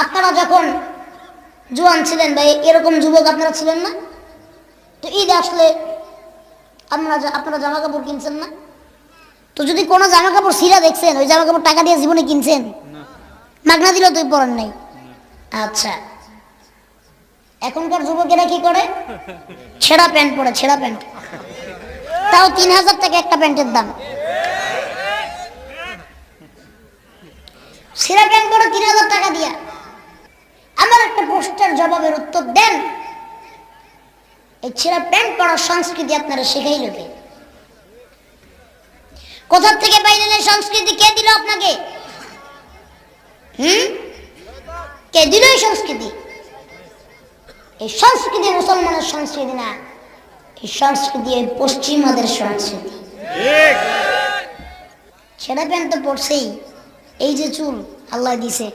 আপনারা যখন জোয়ান ছিলেন ভাই, এরকম যুবক আপনারা ছিলেন না? তো ঈদ আসলে আপনারা জামা কাপড় কিনছেন না? তো যদি কোনো জামা কাপড় ছিঁড়া দেখছেন, ওই জামা কাপড় টাকা দিয়ে জীবনে কিনছেন? মাগনা দিলেও তুই পরেন নাই। আচ্ছা, এখনকার যুবকেরা কি করে? ছেঁড়া প্যান্ট পরে, ছেঁড়া প্যান্ট, তাও 3000 টাকা একটা প্যান্টের দাম। ছেঁড়া প্যান্ট পরে 3000 টাকা দিয়া। আমার একটা প্রশ্নের জবাবের উত্তর দেন, এই ছেঁড়া প্যান্ট পরার সংস্কৃতি আপনারা শেখাইল কে? কোথা থেকে পাইলেন এই সংস্কৃতি? কে দিল আপনাকে? কে দিল এই সংস্কৃতি? এই সংস্কৃতি মুসলমানের সংস্কৃতি না, এই সংস্কৃতি এই পশ্চিমাদের সংস্কৃতি। ছেঁড়া প্যান্ট তো পড়ছেই, এই যে চুল আল্লাহ দিছে,